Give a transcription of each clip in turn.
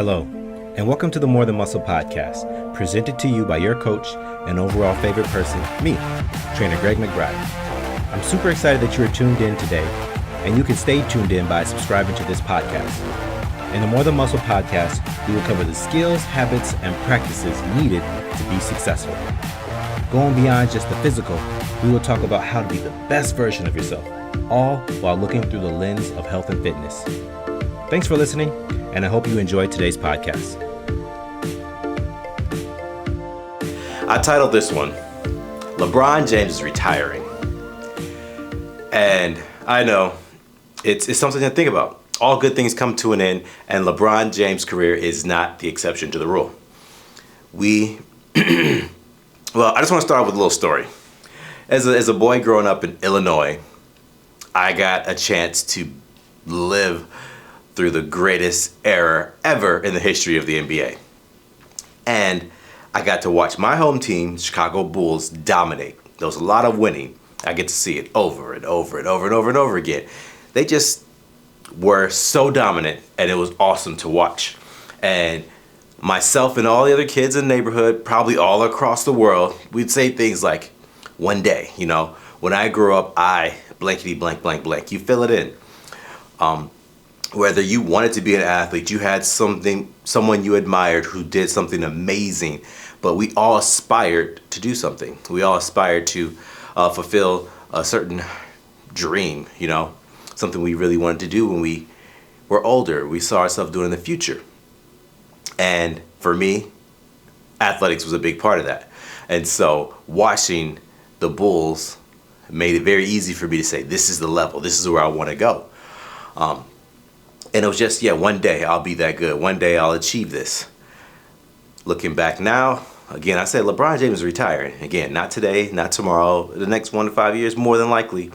Hello, and welcome to the More Than Muscle podcast, presented to you by your coach and overall favorite person, me, trainer Greg McBride. I'm super excited that you are tuned in today, and you can stay tuned in by subscribing to this podcast. In the More Than Muscle podcast, we will cover the skills, habits, and practices needed to be successful. Going beyond just the physical, we will talk about how to be the best version of yourself, all while looking through the lens of health and fitness. Thanks for listening, and I hope you enjoyed today's podcast. I titled this one, LeBron James is retiring. And I know it's something to think about. All good things come to an end, and LeBron James' career is not the exception to the rule. Well, I just want to start with a little story. As a boy growing up in Illinois, I got a chance to live through the greatest era ever in the history of the NBA. And I got to watch my home team, Chicago Bulls, dominate. There was a lot of winning. I get to see it over and over and over and over and over again. They just were so dominant, and it was awesome to watch. And myself and all the other kids in the neighborhood, probably all across the world, we'd say things like, one day, when I grow up, I blankety blank blank blank. You fill it in. Whether you wanted to be an athlete, you had someone you admired who did something amazing, but we all aspired to do something. We all aspired to fulfill a certain dream, something we really wanted to do when we were older. We saw ourselves doing in the future. And for me, athletics was a big part of that. And so watching the Bulls made it very easy for me to say, this is the level, this is where I want to go. And it was just, one day I'll be that good. One day I'll achieve this. Looking back now, again, I said LeBron James is retiring. Again, not today, not tomorrow, the next 1 to 5 years, more than likely.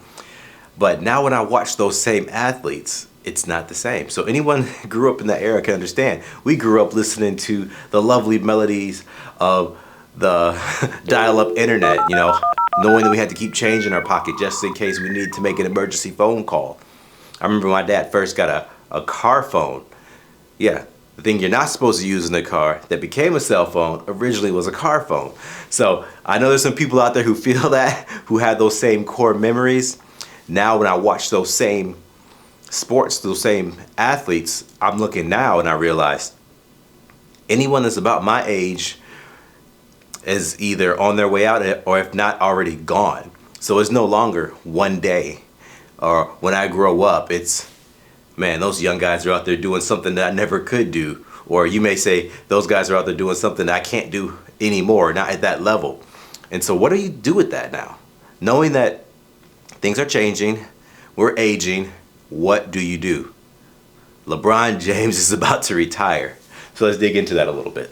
But now when I watch those same athletes, it's not the same. So anyone who grew up in that era can understand. We grew up listening to the lovely melodies of the dial-up internet, knowing that we had to keep change in our pocket just in case we needed to make an emergency phone call. I remember my dad first got a car phone. Yeah, the thing you're not supposed to use in the car that became a cell phone originally was a car phone. So I know there's some people out there who feel that, who had those same core memories. Now when I watch those same sports, those same athletes, I'm looking now and I realize anyone that's about my age is either on their way out or if not already gone. So it's no longer one day or when I grow up, it's, man, those young guys are out there doing something that I never could do. Or you may say those guys are out there doing something that I can't do anymore, not at that level. And so what do you do with that now? Knowing that things are changing, we're aging, what do you do? LeBron James is about to retire. So let's dig into that a little bit.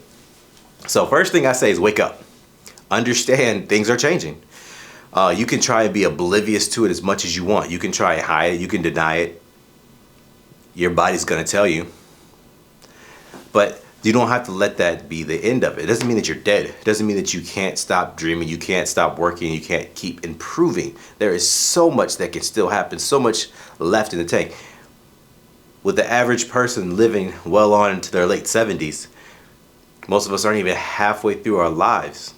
So first thing I say is wake up. Understand things are changing. You can try and be oblivious to it as much as you want. You can try and hide it. You can deny it. Your body's going to tell you. But you don't have to let that be the end of it. It doesn't mean that you're dead. It doesn't mean that you can't stop dreaming. You can't stop working. You can't keep improving. There is so much that can still happen. So much left in the tank. With the average person living well on into their late 70s, most of us aren't even halfway through our lives.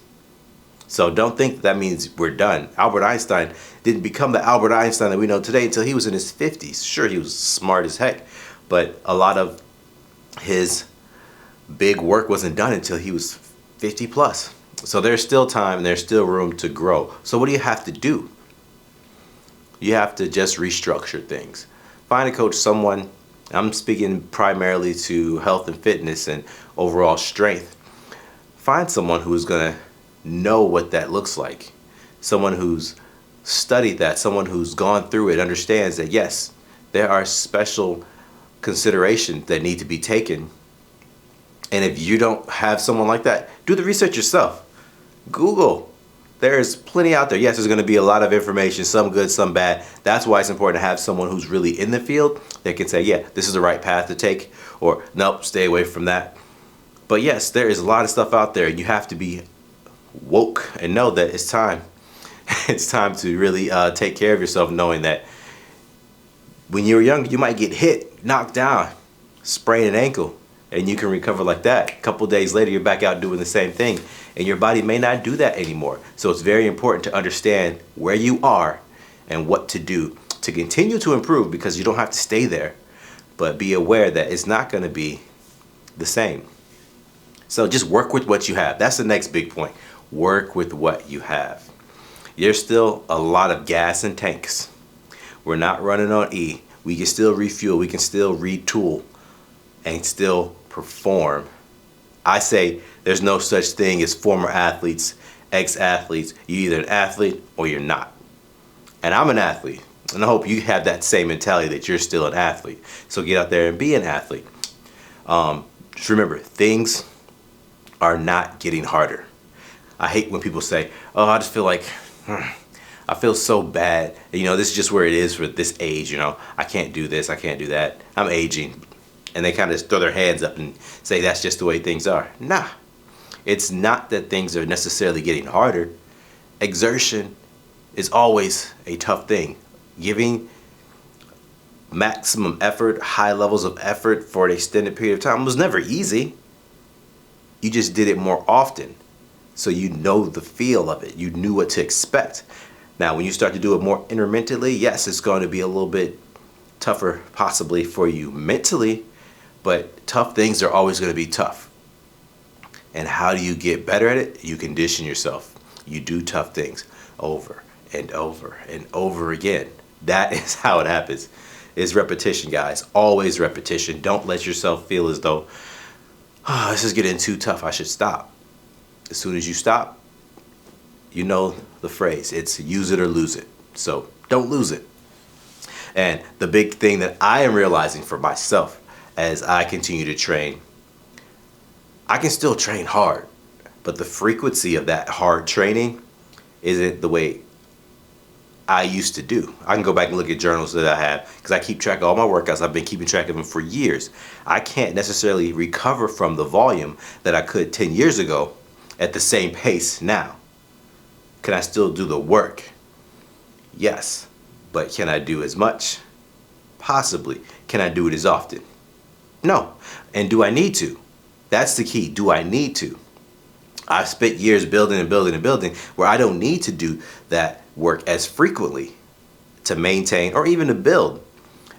So don't think that means we're done. Albert Einstein didn't become the Albert Einstein that we know today until he was in his 50s. Sure, he was smart as heck, but a lot of his big work wasn't done until he was 50 plus. So there's still time and there's still room to grow. So what do you have to do? You have to just restructure things. Find a coach, someone, I'm speaking primarily to health and fitness and overall strength. Find someone who's going to know what that looks like. Someone who's studied that, someone who's gone through it, understands that yes, there are special considerations that need to be taken. And if you don't have someone like that, do the research yourself. Google. There's plenty out there. Yes, there's going to be a lot of information, some good, some bad. That's why it's important to have someone who's really in the field that can say, yeah, this is the right path to take, or nope, stay away from that. But yes, there is a lot of stuff out there. You have to be woke and know that it's time. It's time to really take care of yourself, knowing that when you're young, you might get hit, knocked down, sprain an ankle. and you can recover like that. A couple days later, you're back out doing the same thing, and your body may not do that anymore. So it's very important to understand where you are and what to do to continue to improve, because you don't have to stay there, but be aware that it's not going to be the same. So just work with what you have. That's the next big point. Work with what you have. There's still a lot of gas in tanks. We're not running on E. We can still refuel. We can still retool and still perform. I say there's no such thing as former athletes, ex-athletes. You're either an athlete or you're not. And I'm an athlete. And I hope you have that same mentality that you're still an athlete. So get out there and be an athlete. Just remember, things are not getting harder. I hate when people say, oh, I just feel like, I feel so bad. This is just where it is for this age. I can't do this. I can't do that. I'm aging. And they kind of throw their hands up and say that's just the way things are. Nah, it's not that things are necessarily getting harder. Exertion is always a tough thing. Giving maximum effort, high levels of effort for an extended period of time was never easy. You just did it more often. So you know the feel of it. You knew what to expect. Now, when you start to do it more intermittently, yes, it's going to be a little bit tougher possibly for you mentally, but tough things are always going to be tough. And how do you get better at it? You condition yourself. You do tough things over and over and over again. That is how it happens. It's repetition, guys. Always repetition. Don't let yourself feel as though, this is getting too tough, I should stop. As soon as you stop, you know the phrase. It's use it or lose it. So don't lose it. And the big thing that I am realizing for myself as I continue to train, I can still train hard, but the frequency of that hard training isn't the way I used to do. I can go back and look at journals that I have because I keep track of all my workouts. I've been keeping track of them for years. I can't necessarily recover from the volume that I could 10 years ago at the same pace now. Can I still do the work? Yes. But can I do as much? Possibly. Can I do it as often? No. And do I need to? That's the key. Do I need to? I've spent years building and building and building where I don't need to do that work as frequently to maintain or even to build.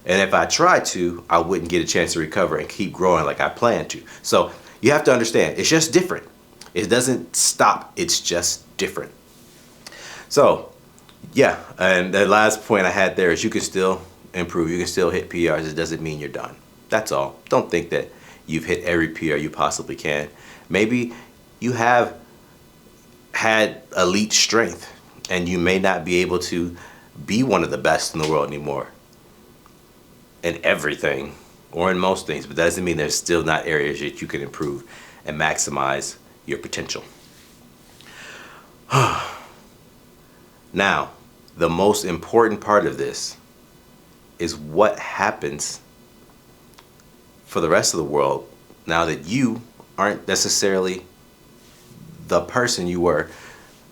And if I tried to, I wouldn't get a chance to recover and keep growing like I plan to. So you have to understand, it's just different. It doesn't stop. It's just different. So, yeah. And the last point I had there is you can still improve. You can still hit PRs. It doesn't mean you're done. That's all. Don't think that you've hit every PR you possibly can. Maybe you have had elite strength and you may not be able to be one of the best in the world anymore in everything or in most things, but that doesn't mean there's still not areas that you can improve and maximize your potential. Now, the most important part of this is what happens for the rest of the world now that you aren't necessarily the person you were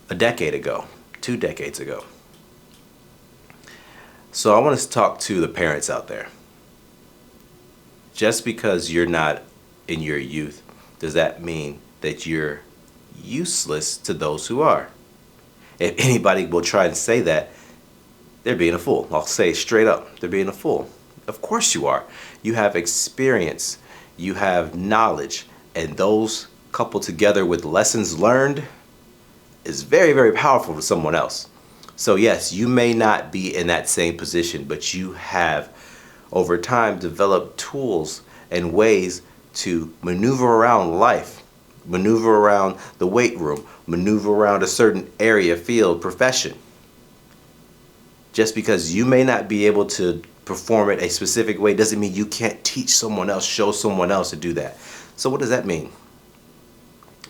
a decade ago, 2 decades ago. So I want to talk to the parents out there. Just because you're not in your youth, does that mean that you're useless to those who are? If anybody will try to say that, they're being a fool. I'll say it straight up. They're being a fool. Of course you are. You have experience. You have knowledge. And those coupled together with lessons learned is very, very powerful to someone else. So yes, you may not be in that same position, but you have over time developed tools and ways to maneuver around life, maneuver around the weight room, maneuver around a certain area, field, profession. Just because you may not be able to perform it a specific way doesn't mean you can't teach someone else, show someone else to do that. So what does that mean?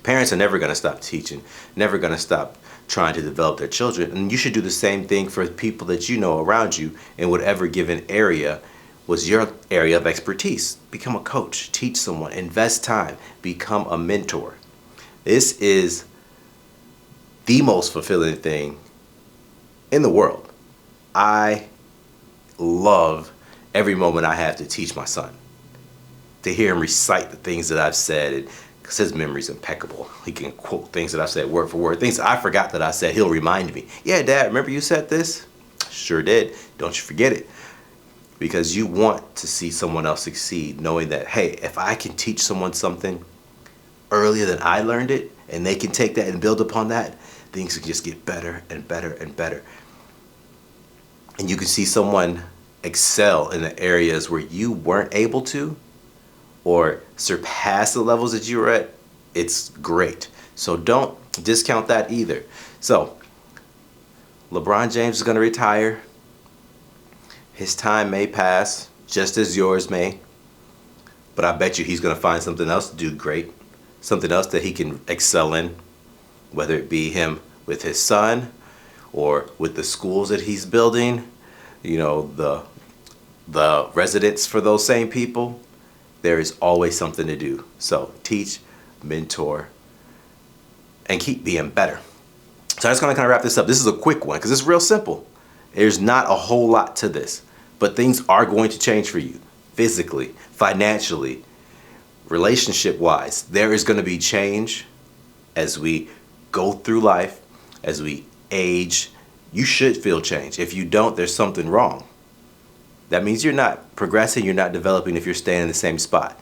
Parents are never going to stop teaching, never going to stop trying to develop their children. And you should do the same thing for people that you know around you in whatever given area was your area of expertise. Become a coach, teach someone, invest time, become a mentor. This is the most fulfilling thing in the world. I love every moment I have to teach my son. to hear him recite the things that I've said, because his memory's impeccable. He can quote things that I've said word for word. Things that I forgot that I said, he'll remind me. Yeah, Dad, remember you said this? Sure did. Don't you forget it. Because you want to see someone else succeed, knowing that, hey, if I can teach someone something earlier than I learned it, and they can take that and build upon that, things can just get better and better and better. And you can see someone excel in the areas where you weren't able to, or surpass the levels that you were at. It's great. So don't discount that either. So LeBron James is going to retire. His time may pass, just as yours may. But I bet you he's going to find something else to do great. Something else that he can excel in. Whether it be him with his son, or with the schools that he's building. You know, the residents for those same people. There is always something to do. So teach, mentor, and keep being better. So I'm just going to kind of wrap this up. This is a quick one because it's real simple. There's not a whole lot to this, but things are going to change for you physically, financially, relationship-wise. There is going to be change as we go through life, as we age. You should feel change. If you don't, there's something wrong. That means you're not progressing, you're not developing if you're staying in the same spot.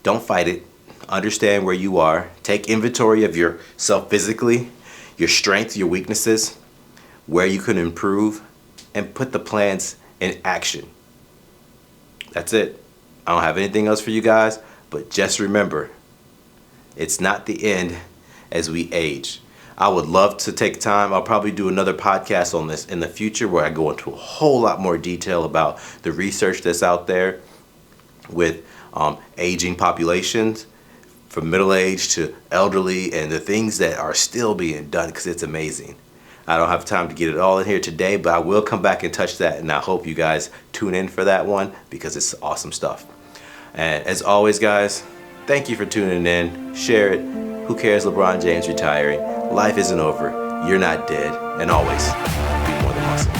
Don't fight it. Understand where you are. Take inventory of yourself physically, your strengths, your weaknesses, where you can improve, and put the plans in action. That's it. I don't have anything else for you guys, but just remember, it's not the end as we age. I would love to take time. I'll probably do another podcast on this in the future where I go into a whole lot more detail about the research that's out there with aging populations, from middle age to elderly, and the things that are still being done, because it's amazing. I don't have time to get it all in here today, but I will come back and touch that, and I hope you guys tune in for that one because it's awesome stuff. And as always, guys, thank you for tuning in. Share it. Who cares, LeBron James retiring? Life isn't over. You're not dead. And always, be more than muscle.